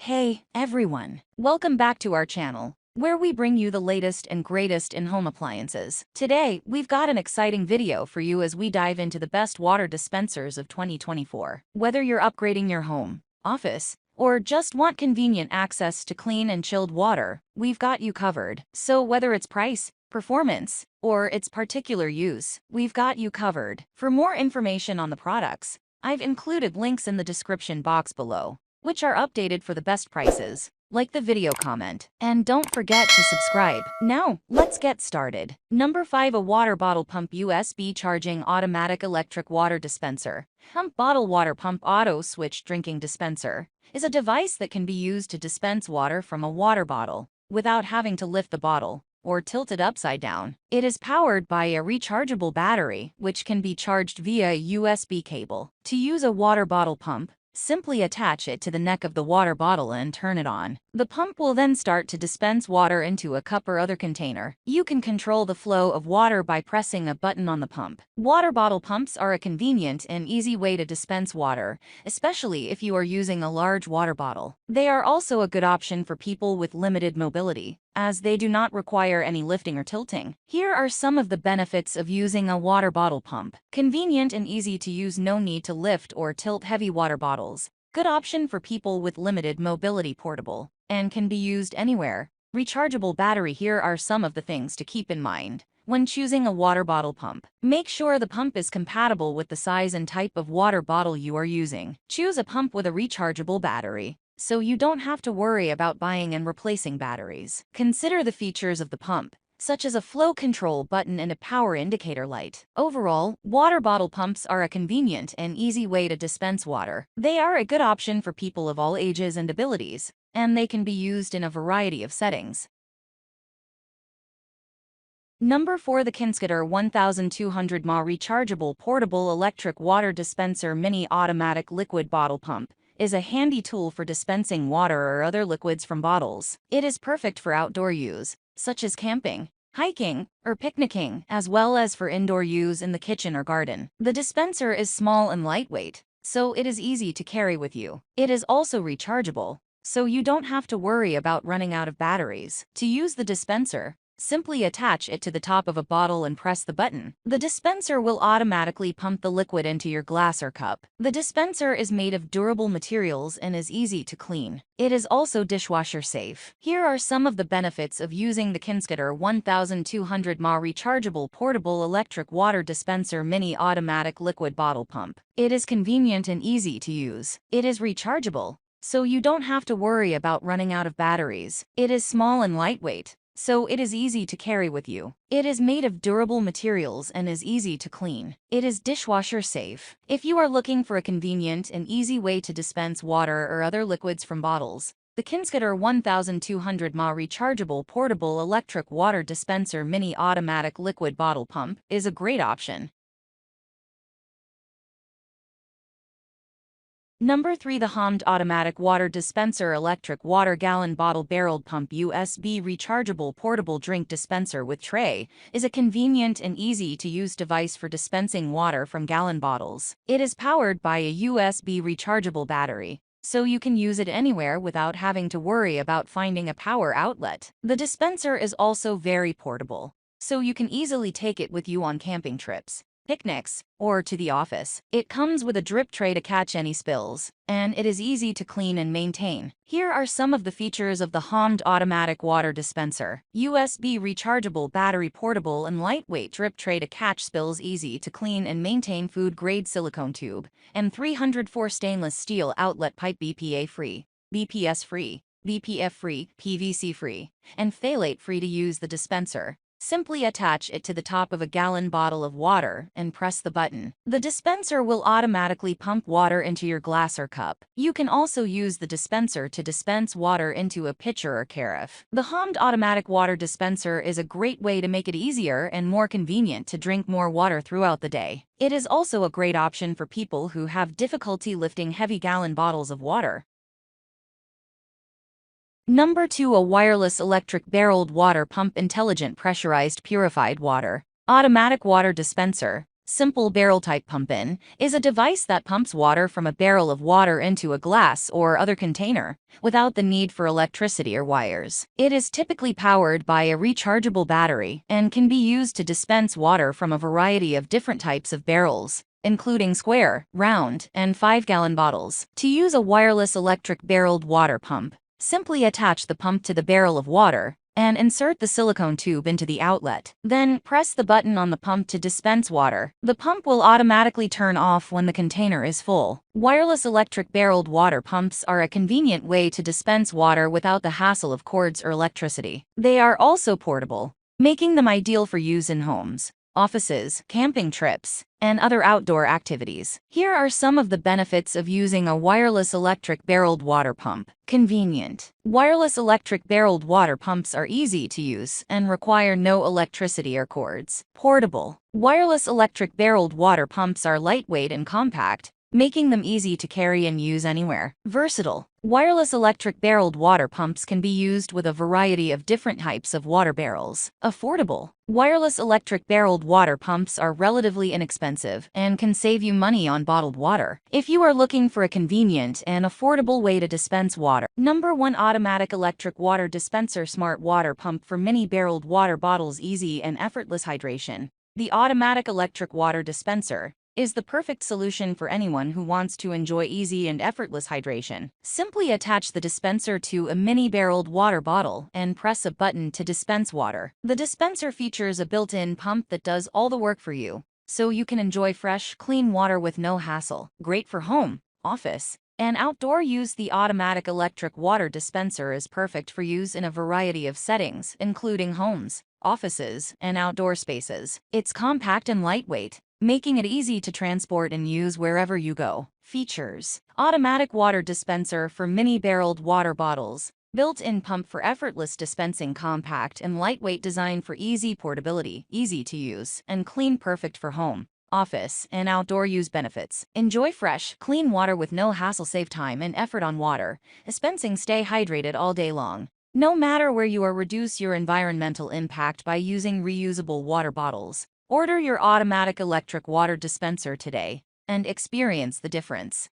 Hey, everyone! Welcome back to our channel, where we bring you the latest and greatest in home appliances. Today, we've got an exciting video for you as we dive into the best water dispensers of 2024. Whether you're upgrading your home, office, or just want convenient access to clean and chilled water, we've got you covered. So whether it's price, performance, or its particular use, we've got you covered. For more information on the products, I've included links in the description box below, which are updated for the best prices. Like the video, comment, and don't forget to subscribe. Now, let's get started. Number 5. A water bottle pump USB charging automatic electric water dispenser. Pump bottle water pump auto switch drinking dispenser is a device that can be used to dispense water from a water bottle without having to lift the bottle or tilt it upside down. It is powered by a rechargeable battery, which can be charged via a USB cable. To use a water bottle pump, simply attach it to the neck of the water bottle and turn it on. The pump will then start to dispense water into a cup or other container. You can control the flow of water by pressing a button on the pump. Water bottle pumps are a convenient and easy way to dispense water, especially if you are using a large water bottle. They are also a good option for people with limited mobility, as they do not require any lifting or tilting. Here are some of the benefits of using a water bottle pump. Convenient and easy to use, no need to lift or tilt heavy water bottles. Good option for people with limited mobility, portable, and can be used anywhere. Rechargeable battery. Here are some of the things to keep in mind when choosing a water bottle pump. Make sure the pump is compatible with the size and type of water bottle you are using. Choose a pump with a rechargeable battery, so you don't have to worry about buying and replacing batteries. Consider the features of the pump, such as a flow control button and a power indicator light. Overall, water bottle pumps are a convenient and easy way to dispense water. They are a good option for people of all ages and abilities, and they can be used in a variety of settings. Number 4. The Kinskater 1200 mAh rechargeable portable electric water dispenser mini automatic liquid bottle pump is a handy tool for dispensing water or other liquids from bottles. It is perfect for outdoor use, such as camping, hiking, or picnicking, as well as for indoor use in the kitchen or garden. The dispenser is small and lightweight, so it is easy to carry with you. It is also rechargeable, so you don't have to worry about running out of batteries. To use the dispenser, simply attach it to the top of a bottle and press the button. The dispenser will automatically pump the liquid into your glass or cup. The dispenser is made of durable materials and is easy to clean. It is also dishwasher safe. Here are some of the benefits of using the Kinskater 1200 mAh rechargeable portable electric water dispenser mini automatic liquid bottle pump. It is convenient and easy to use. It is rechargeable, so you don't have to worry about running out of batteries. It is small and lightweight, so it is easy to carry with you. It is made of durable materials and is easy to clean. It is dishwasher safe. If you are looking for a convenient and easy way to dispense water or other liquids from bottles, the Kinskater 1200 mAh rechargeable portable electric water dispenser mini automatic liquid bottle pump is a great option. Number 3. The HOMD automatic water dispenser electric water gallon bottle barreled pump USB rechargeable portable drink dispenser with tray is a convenient and easy to use device for dispensing water from gallon bottles. It is powered by a USB rechargeable battery, so you can use it anywhere without having to worry about finding a power outlet. The dispenser is also very portable, so you can easily take it with you on camping trips, picnics, or to the office. It comes with a drip tray to catch any spills, and it is easy to clean and maintain. Here are some of the features of the HOMD automatic water dispenser. USB rechargeable battery, portable and lightweight drip tray to catch spills, easy to clean and maintain, food grade silicone tube, and 304 stainless steel outlet pipe, BPA free, BPS free, BPF free, PVC free, and phthalate free. To use the dispenser, simply attach it to the top of a gallon bottle of water and press the button. The dispenser will automatically pump water into your glass or cup. You can also use the dispenser to dispense water into a pitcher or carafe. The HOMD automatic water dispenser is a great way to make it easier and more convenient to drink more water throughout the day. It is also a great option for people who have difficulty lifting heavy gallon bottles of water. Number 2. A wireless electric barreled water pump intelligent pressurized purified water automatic water dispenser Simple barrel-type pump-in is a device that pumps water from a barrel of water into a glass or other container without the need for electricity or wires. It is typically powered by a rechargeable battery and can be used to dispense water from a variety of different types of barrels, including square, round, and 5-gallon bottles. To use a wireless electric barreled water pump, simply attach the pump to the barrel of water and insert the silicone tube into the outlet. Then press the button on the pump to dispense water. The pump will automatically turn off when the container is full. Wireless electric barreled water pumps are a convenient way to dispense water without the hassle of cords or electricity. They are also portable, making them ideal for use in homes, offices, camping trips, and other outdoor activities. Here are some of the benefits of using a wireless electric barreled water pump. Convenient. Wireless electric barreled water pumps are easy to use and require no electricity or cords. Portable. Wireless electric barreled water pumps are lightweight and compact, making them easy to carry and use anywhere. Versatile. Wireless electric barreled water pumps can be used with a variety of different types of water barrels. Affordable. Wireless electric barreled water pumps are relatively inexpensive and can save you money on bottled water. If you are looking for a convenient and affordable way to dispense water. Number 1. Automatic electric water dispenser. Smart water pump for mini barreled water bottles. Easy and effortless hydration. The automatic electric water dispenser is the perfect solution for anyone who wants to enjoy easy and effortless hydration. Simply attach the dispenser to a mini barreled water bottle and press a button to dispense water. The dispenser features a built-in pump that does all the work for you, so you can enjoy fresh, clean water with no hassle. Great for home, office, and outdoor use. The automatic electric water dispenser is perfect for use in a variety of settings, including homes, offices, and outdoor spaces. It's compact and lightweight, making it easy to transport and use wherever you go. Features: automatic water dispenser for mini barreled water bottles, built-in pump for effortless dispensing, compact and lightweight design for easy portability, easy to use and clean, perfect for home, office, and outdoor use. Benefits: enjoy fresh, clean water with no hassle, save time and effort on water dispensing, stay hydrated all day long, no matter where you are, reduce your environmental impact by using reusable water bottles. Order your automatic electric water dispenser today and experience the difference.